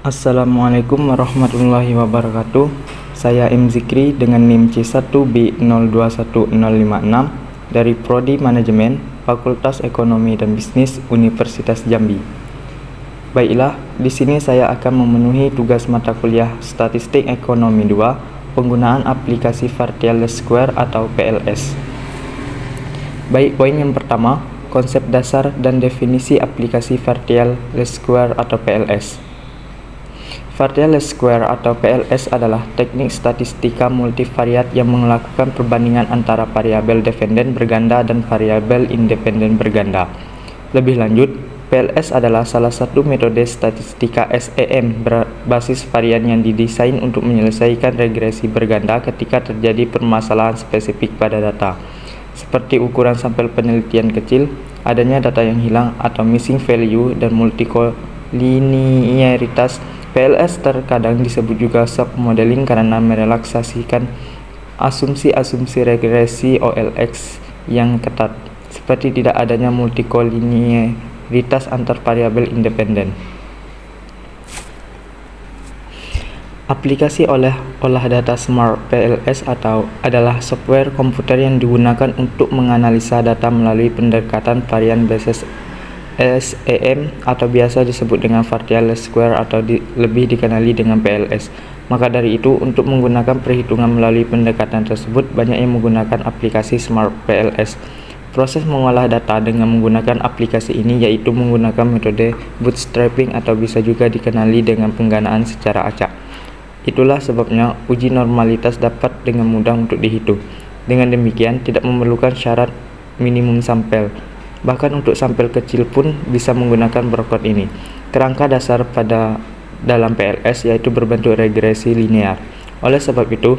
Assalamualaikum warahmatullahi wabarakatuh. Saya M. Zikri dengan NIM C1B021056 dari Prodi Manajemen, Fakultas Ekonomi dan Bisnis Universitas Jambi. Baiklah, di sini saya akan memenuhi tugas mata kuliah Statistik Ekonomi 2, penggunaan aplikasi Partial Least Square atau PLS. Baik, poin yang pertama, konsep dasar dan definisi aplikasi Partial Least Square atau PLS. Partial Least Square atau PLS adalah teknik statistika multivariat yang melakukan perbandingan antara variabel dependen berganda dan variabel independen berganda. Lebih lanjut, PLS adalah salah satu metode statistika SEM berbasis varian yang didesain untuk menyelesaikan regresi berganda ketika terjadi permasalahan spesifik pada data, seperti ukuran sampel penelitian kecil, adanya data yang hilang atau missing value, dan multikoliniaritas. PLS terkadang disebut juga shock modeling karena merelaksasikan asumsi-asumsi regresi OLX yang ketat, seperti tidak adanya multikoliniaritas antar variabel independen. Aplikasi olah data Smart PLS adalah software komputer yang digunakan untuk menganalisa data melalui pendekatan varian basis SEM atau biasa disebut dengan Partial Least Square atau lebih dikenali dengan PLS. Maka dari itu, untuk menggunakan perhitungan melalui pendekatan tersebut, banyak yang menggunakan aplikasi Smart PLS. Proses mengolah data dengan menggunakan aplikasi ini yaitu menggunakan metode bootstrapping atau bisa juga dikenali dengan pengganaan secara acak. Itulah sebabnya uji normalitas dapat dengan mudah untuk dihitung. Dengan demikian, tidak memerlukan syarat minimum sampel. Bahkan untuk sampel kecil pun bisa menggunakan berkat ini. Kerangka dasar dalam PLS yaitu berbentuk regresi linear. Oleh sebab itu,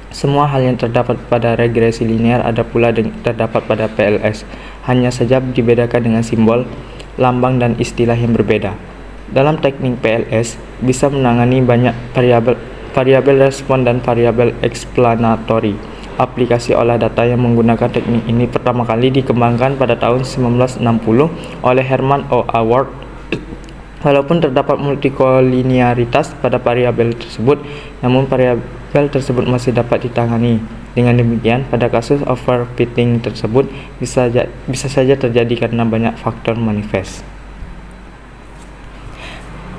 semua hal yang terdapat pada regresi linear ada pula terdapat pada PLS. Hanya saja dibedakan dengan simbol, lambang, dan istilah yang berbeda. Dalam teknik PLS bisa menangani banyak variabel respon dan variabel eksplanatori. Aplikasi olah data yang menggunakan teknik ini pertama kali dikembangkan pada tahun 1960 oleh Herman O. Award. Walaupun terdapat multikoliniaritas pada variabel tersebut, namun variabel tersebut masih dapat ditangani. Dengan demikian, pada kasus overfitting tersebut bisa saja terjadi karena banyak faktor manifest.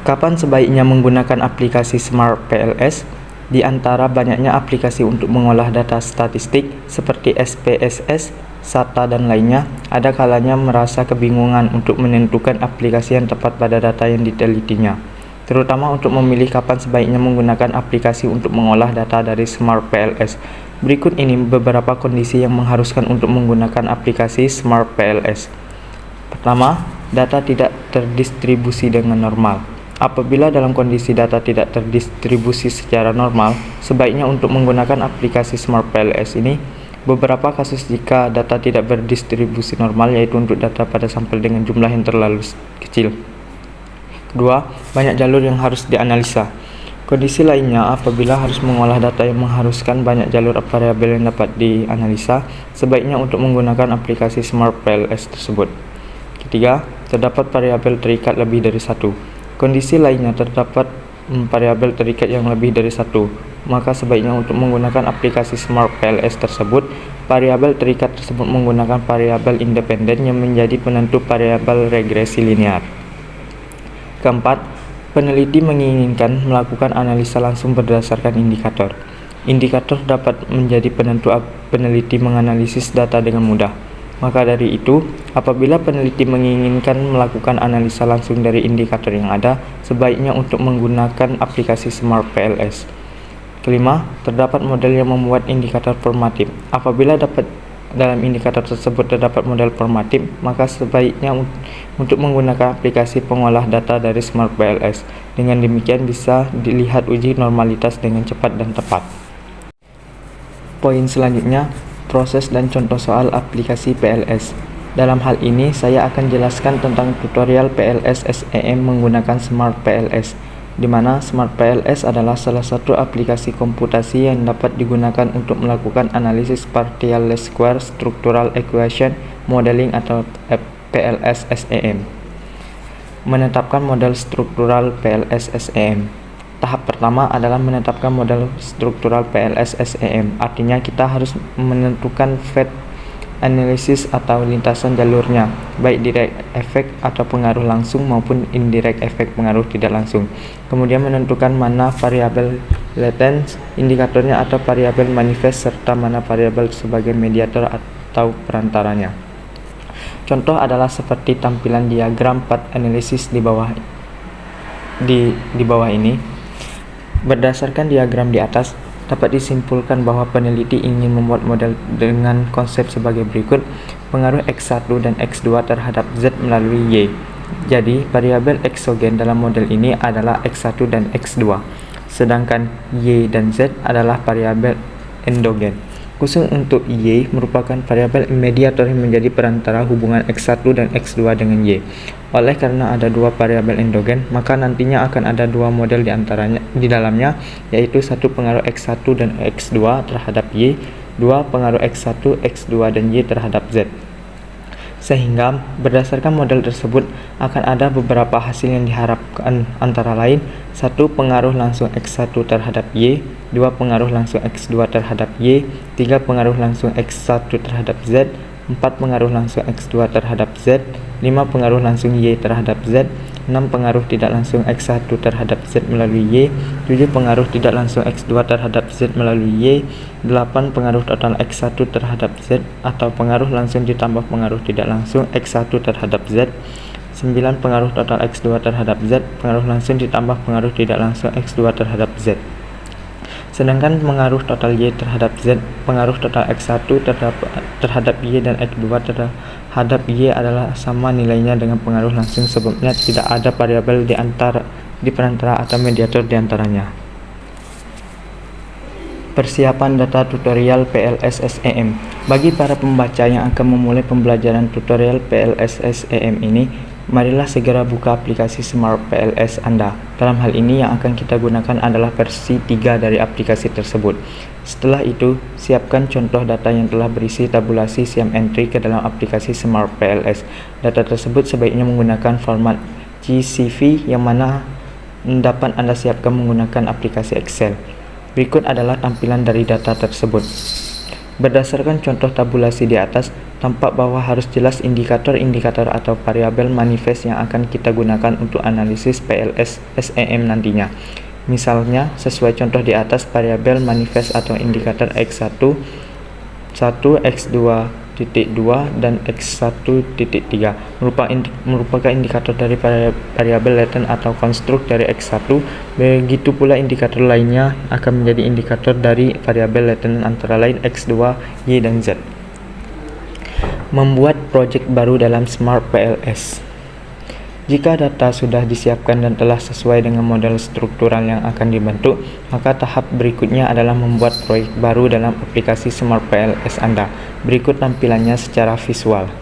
Kapan sebaiknya menggunakan aplikasi Smart PLS? Di antara banyaknya aplikasi untuk mengolah data statistik seperti SPSS, SATA, dan lainnya, ada kalanya merasa kebingungan untuk menentukan aplikasi yang tepat pada data yang ditelitinya, terutama untuk memilih kapan sebaiknya menggunakan aplikasi untuk mengolah data dari Smart PLS. Berikut ini beberapa kondisi yang mengharuskan untuk menggunakan aplikasi Smart PLS. Pertama, data tidak terdistribusi dengan normal. Apabila dalam kondisi data tidak terdistribusi secara normal, sebaiknya untuk menggunakan aplikasi Smart PLS ini. Beberapa kasus jika data tidak berdistribusi normal, yaitu untuk data pada sampel dengan jumlah yang terlalu kecil. Kedua, banyak jalur yang harus dianalisa. Kondisi lainnya, apabila harus mengolah data yang mengharuskan banyak jalur variabel yang dapat dianalisa, sebaiknya untuk menggunakan aplikasi Smart PLS tersebut. Ketiga, terdapat variabel terikat lebih dari satu. Kondisi lainnya, terdapat variabel terikat yang lebih dari satu, maka sebaiknya untuk menggunakan aplikasi Smart PLS tersebut, variabel terikat tersebut menggunakan variabel independen yang menjadi penentu variabel regresi linear. Keempat, peneliti menginginkan melakukan analisa langsung berdasarkan indikator. Indikator dapat menjadi penentu peneliti menganalisis data dengan mudah. Maka dari itu, apabila peneliti menginginkan melakukan analisa langsung dari indikator yang ada, sebaiknya untuk menggunakan aplikasi Smart PLS. Kelima, terdapat model yang membuat indikator formatif. Apabila dalam indikator tersebut terdapat model formatif, maka sebaiknya untuk menggunakan aplikasi pengolah data dari Smart PLS. Dengan demikian bisa dilihat uji normalitas dengan cepat dan tepat. Poin selanjutnya, proses dan contoh soal aplikasi PLS. Dalam hal ini, saya akan jelaskan tentang tutorial PLS SEM menggunakan Smart PLS, di mana Smart PLS adalah salah satu aplikasi komputasi yang dapat digunakan untuk melakukan analisis Partial Least Square Structural Equation Modeling atau PLS SEM. Menetapkan model struktural PLS SEM. Tahap pertama adalah menetapkan model struktural PLS SEM. Artinya kita harus menentukan phase analisis atau lintasan jalurnya, baik direct efek atau pengaruh langsung maupun indirect efek pengaruh tidak langsung. Kemudian menentukan mana variabel latent indikatornya atau variabel manifest serta mana variabel sebagai mediator atau perantaranya. Contoh adalah seperti tampilan diagram path analysis di bawah ini. Berdasarkan diagram di atas, dapat disimpulkan bahwa peneliti ingin membuat model dengan konsep sebagai berikut: pengaruh X1 dan X2 terhadap Z melalui Y. Jadi, variabel eksogen dalam model ini adalah X1 dan X2, sedangkan Y dan Z adalah variabel endogen. Khusus untuk Y merupakan variabel mediator yang menjadi perantara hubungan X1 dan X2 dengan Y. Oleh karena ada dua variabel endogen, maka nantinya akan ada dua model di dalamnya, yaitu satu pengaruh X1 dan X2 terhadap Y, dua pengaruh X1, X2 dan Y terhadap Z. Sehingga berdasarkan model tersebut akan ada beberapa hasil yang diharapkan, antara lain: satu pengaruh langsung X1 terhadap Y, dua pengaruh langsung X2 terhadap Y, tiga pengaruh langsung X1 terhadap Z, empat pengaruh langsung X2 terhadap Z, lima pengaruh langsung Y terhadap Z, 6 pengaruh tidak langsung X1 terhadap Z melalui Y, 7 pengaruh tidak langsung X2 terhadap Z melalui Y, 8 pengaruh total X1 terhadap Z atau pengaruh langsung ditambah pengaruh tidak langsung X1 terhadap Z, 9 pengaruh total X2 terhadap Z, pengaruh langsung ditambah pengaruh tidak langsung X2 terhadap Z. Sedangkan pengaruh total Y terhadap Z, pengaruh total X1 terhadap Y dan X2 terhadap Y adalah sama nilainya dengan pengaruh langsung, sebabnya tidak ada variabel di perantara atau mediator di antaranya. Persiapan data tutorial PLS SEM. Bagi para pembaca yang akan memulai pembelajaran tutorial PLS SEM ini, marilah segera buka aplikasi Smart PLS Anda. Dalam hal ini yang akan kita gunakan adalah versi 3 dari aplikasi tersebut. Setelah itu, siapkan contoh data yang telah berisi tabulasi SIAM entry ke dalam aplikasi Smart PLS. Data tersebut sebaiknya menggunakan format CSV yang mana dapat Anda siapkan menggunakan aplikasi Excel. Berikut adalah tampilan dari data tersebut. Berdasarkan contoh tabulasi di atas, tampak bahwa harus jelas indikator-indikator atau variabel manifest yang akan kita gunakan untuk analisis PLS SEM nantinya. Misalnya, sesuai contoh di atas, variabel manifest atau indikator X1, X2.2 dan X1.3 merupakan indikator dari variabel latent atau konstruk dari X1. Begitu pula indikator lainnya akan menjadi indikator dari variabel latent antara lain X2, Y dan Z. Membuat proyek baru dalam Smart PLS. Jika data sudah disiapkan dan telah sesuai dengan model struktural yang akan dibentuk, maka tahap berikutnya adalah membuat proyek baru dalam aplikasi Smart PLS Anda. Berikut tampilannya secara visual.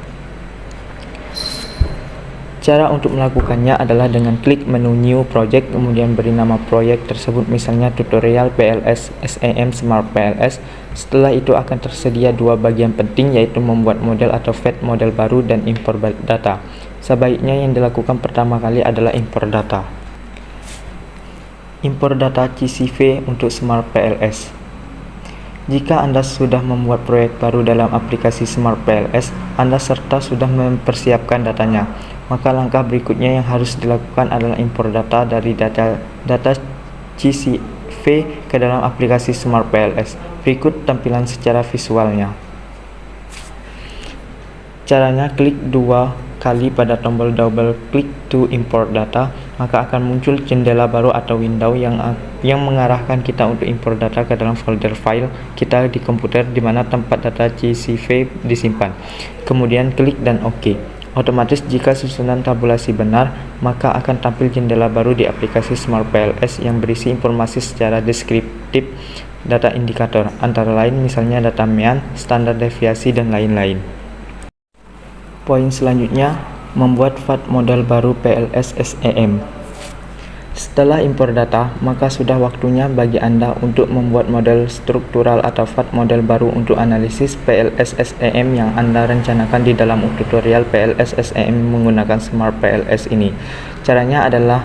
Cara untuk melakukannya adalah dengan klik menu New Project, kemudian beri nama proyek tersebut misalnya Tutorial PLS SEM Smart PLS. Setelah itu akan tersedia dua bagian penting, yaitu membuat model atau fetch model baru dan import data. Sebaiknya yang dilakukan pertama kali adalah import data. Import data CSV untuk Smart PLS. Jika Anda sudah membuat proyek baru dalam aplikasi Smart PLS, Anda serta sudah mempersiapkan datanya, maka langkah berikutnya yang harus dilakukan adalah import data dari data CSV ke dalam aplikasi Smart PLS. Berikut tampilan secara visualnya. Caranya, klik dua kali pada tombol double click to import data, maka akan muncul jendela baru atau window yang mengarahkan kita untuk import data ke dalam folder file kita di komputer di mana tempat data CSV disimpan. Kemudian klik dan OK. Otomatis jika susunan tabulasi benar, maka akan tampil jendela baru di aplikasi Smart PLS yang berisi informasi secara deskriptif data indikator, antara lain misalnya data mean, standar deviasi, dan lain-lain. Poin selanjutnya, membuat fat model baru PLS SEM. Setelah impor data, maka sudah waktunya bagi Anda untuk membuat model struktural atau FAT model baru untuk analisis PLS-SEM yang Anda rencanakan di dalam tutorial PLS-SEM menggunakan Smart PLS ini. Caranya adalah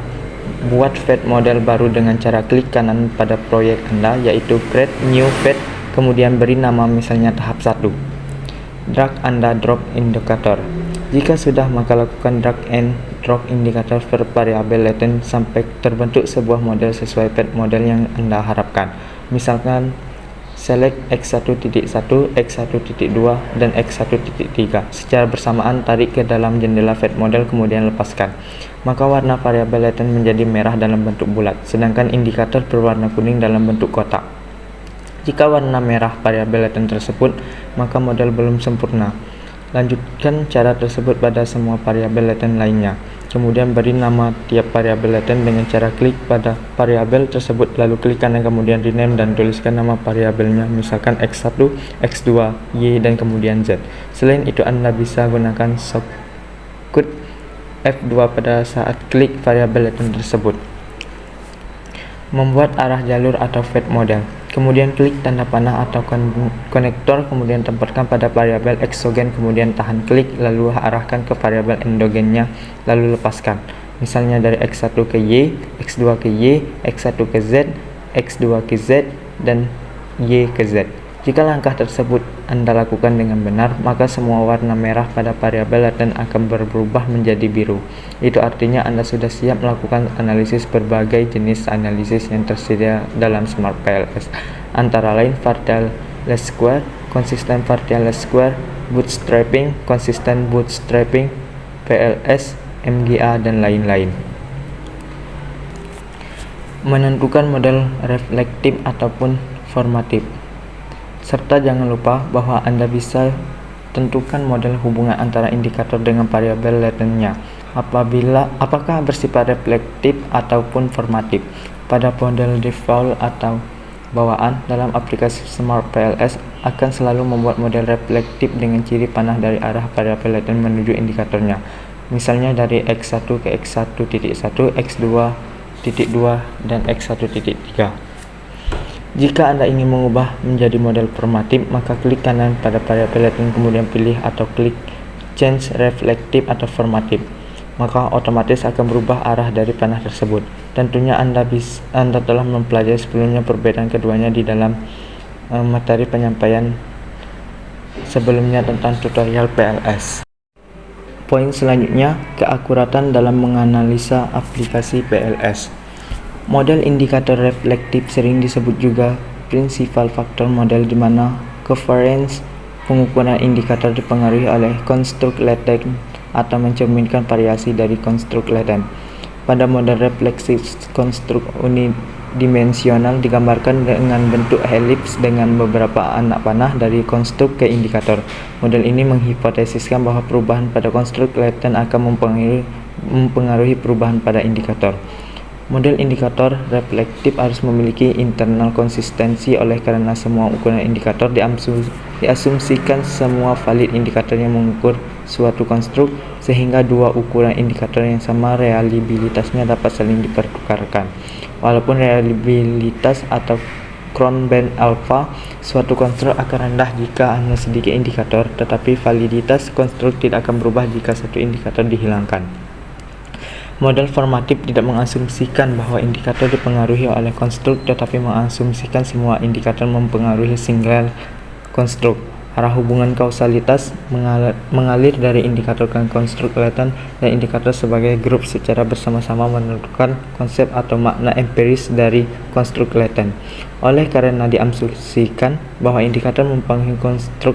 buat FAT model baru dengan cara klik kanan pada proyek Anda, yaitu Create New FAT, kemudian beri nama misalnya tahap 1. Drag Anda drop indikator. Jika sudah, maka lakukan drag and drop indikator per variabel latent sampai terbentuk sebuah model sesuai FAT model yang Anda harapkan. Misalkan select X1.1, X1.2, dan X1.3. Secara bersamaan tarik ke dalam jendela FAT model kemudian lepaskan. Maka warna variabel latent menjadi merah dalam bentuk bulat, sedangkan indikator berwarna kuning dalam bentuk kotak. Jika warna merah variabel latent tersebut, maka model belum sempurna. Lanjutkan cara tersebut pada semua variabel latent lainnya. Kemudian beri nama tiap variabel latent dengan cara klik pada variabel tersebut, lalu klik kanan kemudian rename dan tuliskan nama variabelnya, misalkan X1, X2, Y, dan kemudian Z. Selain itu, Anda bisa gunakan shortcut F2 pada saat klik variabel latent tersebut. Membuat arah jalur atau FAT model. Kemudian klik tanda panah atau konektor, kemudian tempatkan pada variabel eksogen, kemudian tahan klik, lalu arahkan ke variabel endogennya, lalu lepaskan. Misalnya dari X1 ke Y, X2 ke Y, X1 ke Z, X2 ke Z, dan Y ke Z. Jika langkah tersebut Anda lakukan dengan benar, maka semua warna merah pada variabel latent akan berubah menjadi biru. Itu artinya Anda sudah siap melakukan analisis berbagai jenis analisis yang tersedia dalam Smart PLS, antara lain Partial Least Square, Consistent Partial Least Square, Bootstrapping, Consistent Bootstrapping, PLS, MGA, dan lain-lain. Menentukan model reflektif ataupun formatif. Serta jangan lupa bahwa Anda bisa tentukan model hubungan antara indikator dengan variabel latentnya, apakah bersifat reflektif ataupun formatif. Pada model default atau bawaan dalam aplikasi Smart PLS akan selalu membuat model reflektif dengan ciri panah dari arah variabel latent menuju indikatornya. Misalnya dari X1 ke X1.1, X2.2, dan X1.3. Jika Anda ingin mengubah menjadi model formatif, maka klik kanan pada variabel latent kemudian pilih atau klik Change Reflective atau Formative. Maka otomatis akan berubah arah dari panah tersebut. Tentunya Anda telah mempelajari sebelumnya perbedaan keduanya di dalam materi penyampaian sebelumnya tentang tutorial PLS. Poin selanjutnya, keakuratan dalam menganalisa aplikasi PLS. Model indikator reflektif sering disebut juga principal factor model, di mana covariance pengukuran indikator dipengaruhi oleh konstruk latent atau mencerminkan variasi dari konstruk latent. Pada model refleksif, konstruk unidimensional digambarkan dengan bentuk helips dengan beberapa anak panah dari konstruk ke indikator. Model ini menghipotesiskan bahwa perubahan pada konstruk latent akan mempengaruhi perubahan pada indikator. Model indikator reflektif harus memiliki internal konsistensi oleh karena semua ukuran indikator diasumsikan semua valid indikator yang mengukur suatu konstruk, sehingga dua ukuran indikator yang sama reliabilitasnya dapat saling dipertukarkan. Walaupun reliabilitas atau Cron band alpha suatu konstruk akan rendah jika hanya sedikit indikator, tetapi validitas konstruk tidak akan berubah jika satu indikator dihilangkan. Model formatif tidak mengasumsikan bahwa indikator dipengaruhi oleh konstruk, tetapi mengasumsikan semua indikator mempengaruhi single konstruk. Arah hubungan kausalitas mengalir dari indikator ke konstruk latent dan indikator sebagai grup secara bersama-sama menentukan konsep atau makna empiris dari konstruk latent. Oleh karena diasumsikan bahwa indikator mempengaruhi konstruk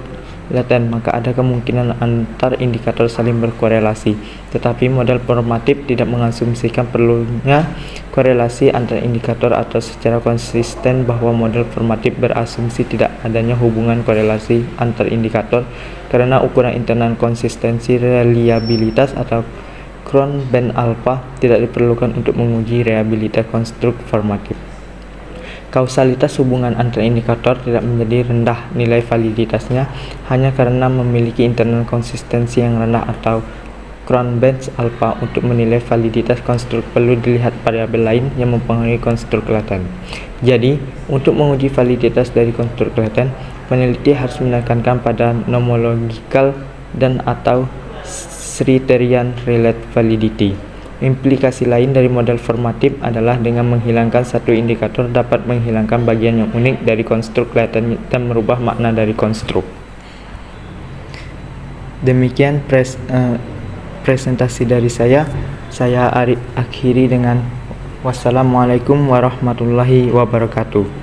latent, maka ada kemungkinan antar indikator saling berkorelasi. Tetapi model formatif tidak mengasumsikan perlunya korelasi antar indikator atau secara konsisten bahwa model formatif berasumsi tidak adanya hubungan korelasi antar indikator karena ukuran internal konsistensi reliabilitas atau Cron band alpha tidak diperlukan untuk menguji reliabilitas konstruk formatif. Kausalitas hubungan antar indikator tidak menjadi rendah nilai validitasnya hanya karena memiliki internal konsistensi yang rendah atau Cronbach alpha. Untuk menilai validitas konstruk perlu dilihat variabel lain yang mempengaruhi konstruk laten. Jadi, untuk menguji validitas dari konstruk laten, peneliti harus menekankan pada nomological dan atau Schriterian relate validity. Implikasi lain dari model formatif adalah dengan menghilangkan satu indikator dapat menghilangkan bagian yang unik dari konstruk laten dan merubah makna dari konstruk. Demikian presentasi dari saya akhiri dengan wassalamualaikum warahmatullahi wabarakatuh.